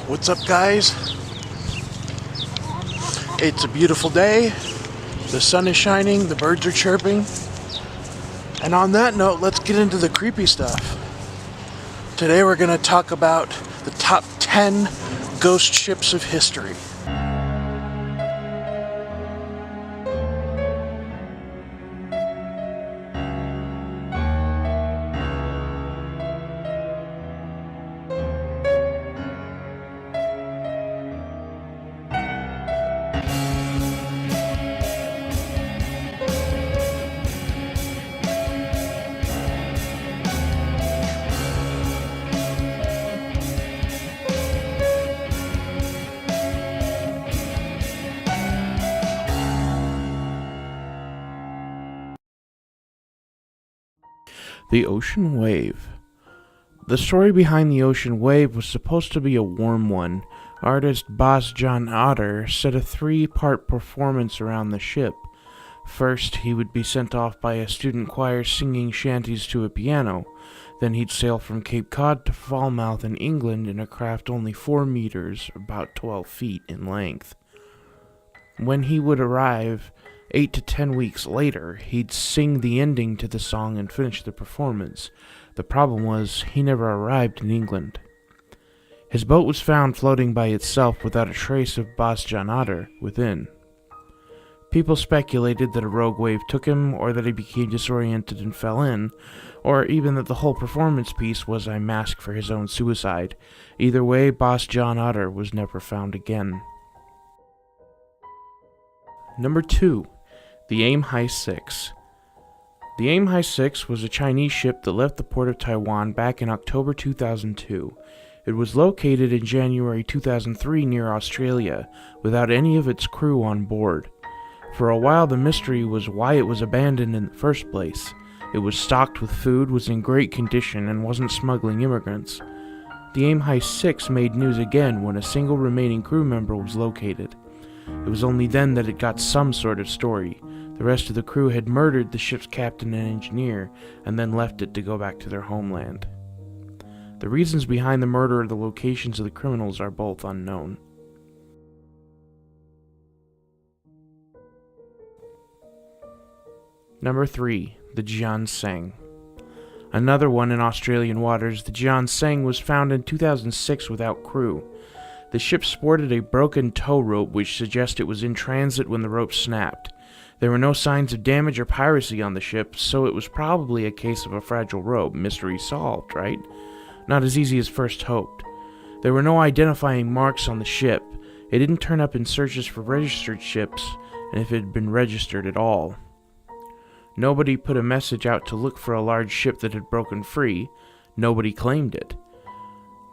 What's up, guys? It's a beautiful day. The sun is shining, the birds are chirping. And on that note, let's get into the creepy stuff. Today we're going to talk about the top 10 ghost ships of history. The Ocean Wave. The story behind the Ocean Wave was supposed to be a warm one. Artist Bas Jan Otter set a 3-part performance around the ship. First, he would be sent off by a student choir singing shanties to a piano. Then he'd sail from Cape Cod to Falmouth in England in a craft only 4 meters, about 12 feet in length. When he would arrive 8 to 10 weeks later, he'd sing the ending to the song and finish the performance. The problem was, he never arrived in England. His boat was found floating by itself without a trace of Bas Jan Otter within. People speculated that a rogue wave took him, or that he became disoriented and fell in, or even that the whole performance piece was a mask for his own suicide. Either way, Bas Jan Otter was never found again. Number 2. The Aim High 6. The Aim High 6 was a Chinese ship that left the port of Taiwan back in October 2002. It was located in January 2003 near Australia, without any of its crew on board. For a while the mystery was why it was abandoned in the first place. It was stocked with food, was in great condition, and wasn't smuggling immigrants. The Aim High 6 made news again when a single remaining crew member was located. It was only then that it got some sort of story. The rest of the crew had murdered the ship's captain and engineer, and then left it to go back to their homeland. The reasons behind the murder or the locations of the criminals are both unknown. Number 3. The Jianseng. Another one in Australian waters, the Jianseng was found in 2006 without crew. The ship sported a broken tow rope, which suggests it was in transit when the rope snapped. There were no signs of damage or piracy on the ship, so it was probably a case of a fragile rope. Mystery solved, right? Not as easy as first hoped. There were no identifying marks on the ship. It didn't turn up in searches for registered ships, and if it had been registered at all. Nobody put a message out to look for a large ship that had broken free. Nobody claimed it.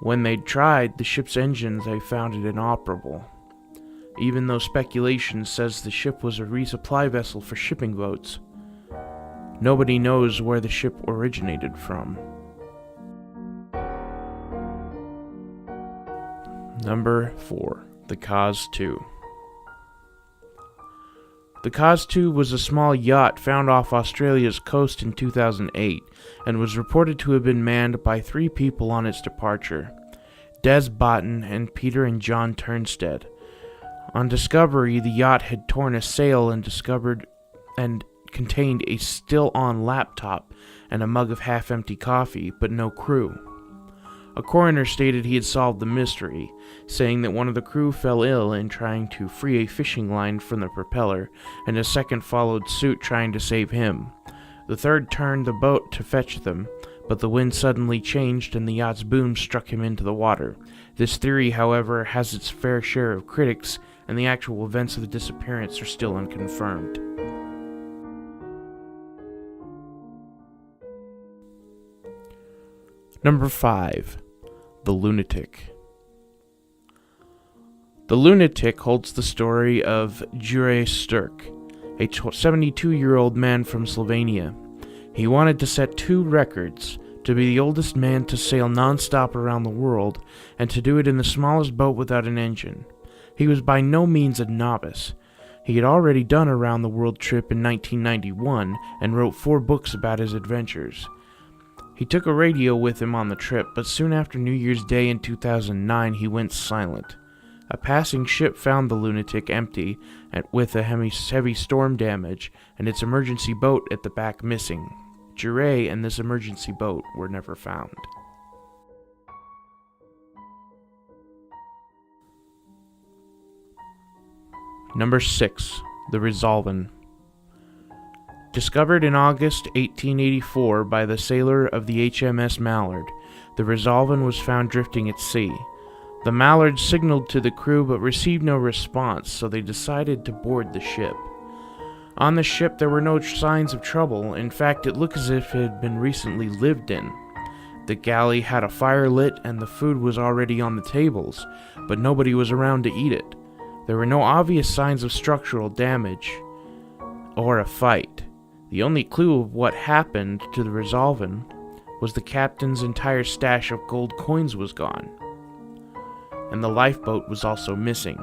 When they'd tried the ship's engines, they found it inoperable. Even though speculation says the ship was a resupply vessel for shipping boats, nobody knows where the ship originated from. Number 4. The Cause 2. The Cause 2 was a small yacht found off Australia's coast in 2008 and was reported to have been manned by 3 people on its departure: Des Botten and Peter and John Turnstead. On discovery, the yacht had torn a sail and contained a still-on laptop and a mug of half-empty coffee, but no crew. A coroner stated he had solved the mystery, saying that one of the crew fell ill in trying to free a fishing line from the propeller, and a second followed suit trying to save him. The third turned the boat to fetch them, but the wind suddenly changed and the yacht's boom struck him into the water. This theory, however, has its fair share of critics, and the actual events of the disappearance are still unconfirmed. Number 5. The Lunatic. The Lunatic holds the story of Jure Sturk, a 72-year-old man from Slovenia. He wanted to set 2 records: to be the oldest man to sail non-stop around the world, and to do it in the smallest boat without an engine. He was by no means a novice. He had already done a round-the-world trip in 1991 and wrote 4 books about his adventures. He took a radio with him on the trip, but soon after New Year's Day in 2009, he went silent. A passing ship found the Lunatic empty and with a heavy storm damage, and its emergency boat at the back missing. Burette and this emergency boat were never found. Number 6. The Resolven. Discovered in August 1884 by the sailor of the HMS Mallard, the Resolven was found drifting at sea. The Mallard signaled to the crew but received no response, so they decided to board the ship. On the ship there were no signs of trouble. In fact, it looked as if it had been recently lived in. The galley had a fire lit and the food was already on the tables, but nobody was around to eat it. There were no obvious signs of structural damage or a fight. The only clue of what happened to the Resolven was the captain's entire stash of gold coins was gone, and the lifeboat was also missing.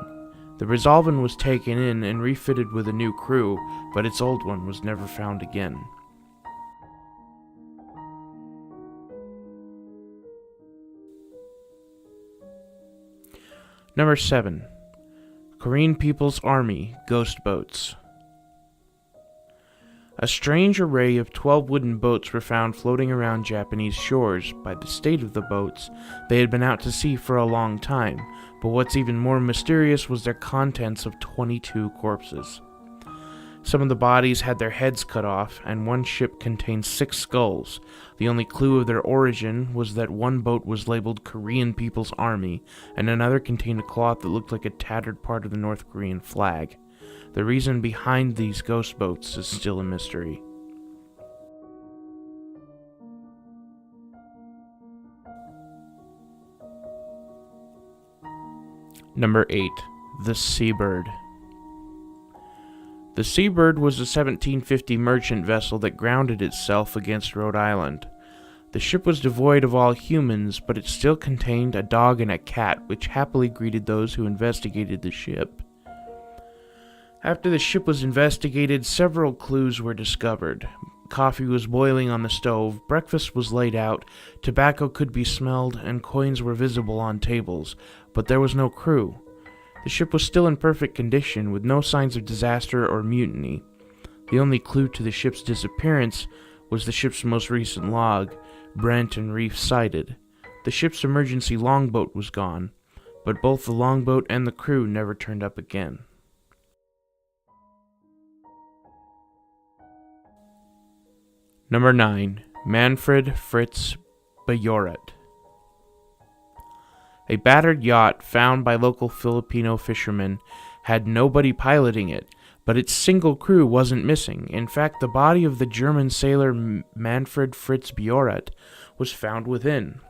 The Resolven was taken in and refitted with a new crew, but its old one was never found again. Number 7. Korean People's Army Ghost Boats. A strange array of 12 wooden boats were found floating around Japanese shores. By the state of the boats, they had been out to sea for a long time, but what's even more mysterious was their contents of 22 corpses. Some of the bodies had their heads cut off, and one ship contained 6 skulls. The only clue of their origin was that one boat was labeled Korean People's Army, and another contained a cloth that looked like a tattered part of the North Korean flag. The reason behind these ghost boats is still a mystery. Number 8. The Seabird. The Seabird was a 1750 merchant vessel that grounded itself against Rhode Island. The ship was devoid of all humans, but it still contained a dog and a cat, which happily greeted those who investigated the ship. After the ship was investigated, several clues were discovered. Coffee was boiling on the stove, breakfast was laid out, tobacco could be smelled, and coins were visible on tables, but there was no crew. The ship was still in perfect condition, with no signs of disaster or mutiny. The only clue to the ship's disappearance was the ship's most recent log, Brent and Reef sighted. The ship's emergency longboat was gone, but both the longboat and the crew never turned up again. Number 9. Manfred, Fritz, Burette. A battered yacht found by local Filipino fishermen had nobody piloting it, but its single crew wasn't missing. In fact, the body of the German sailor Manfred Fritz Burette was found within,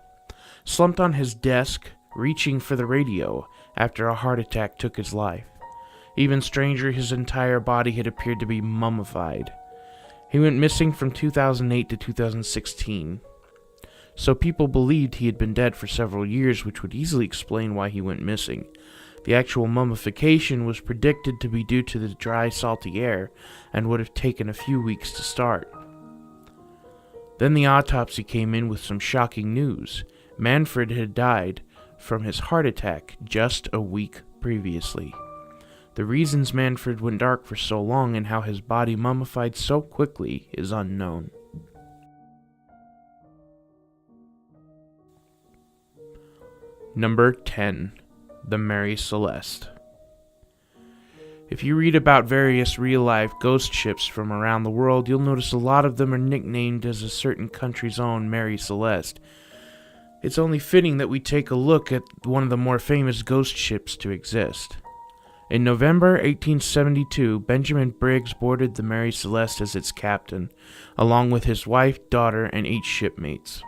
slumped on his desk, reaching for the radio after a heart attack took his life. Even stranger, his entire body had appeared to be mummified. He went missing from 2008 to 2016, so people believed he had been dead for several years, which would easily explain why he went missing. The actual mummification was predicted to be due to the dry, salty air, and would have taken a few weeks to start. Then the autopsy came in with some shocking news. Manfred had died from his heart attack just a week previously. The reasons Manfred went dark for so long and how his body mummified so quickly is unknown. Number 10. The Mary Celeste. If you read about various real-life ghost ships from around the world, you'll notice a lot of them are nicknamed as a certain country's own Mary Celeste. It's only fitting that we take a look at one of the more famous ghost ships to exist. In November 1872, Benjamin Briggs boarded the Mary Celeste as its captain, along with his wife, daughter, and 8 shipmates.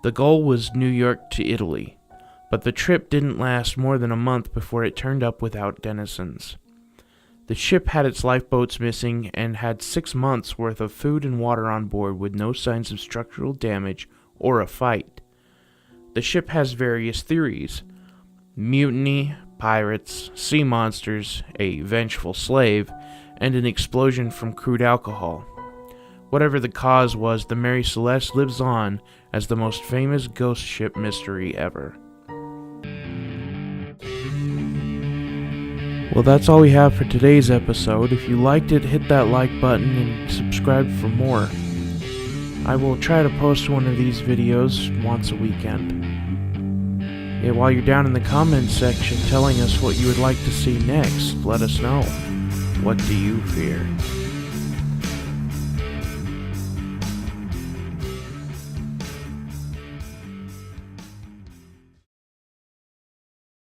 The goal was New York to Italy, but the trip didn't last more than a month before it turned up without denizens. The ship had its lifeboats missing and had 6 months' worth of food and water on board with no signs of structural damage or a fight. The ship has various theories: mutiny, pirates, sea monsters, a vengeful slave, and an explosion from crude alcohol. Whatever the cause was, the Mary Celeste lives on as the most famous ghost ship mystery ever. Well, that's all we have for today's episode. If you liked it, hit that like button and subscribe for more. I will try to post one of these videos once a weekend. Yeah, while you're down in the comments section telling us what you would like to see next, let us know. What do you fear?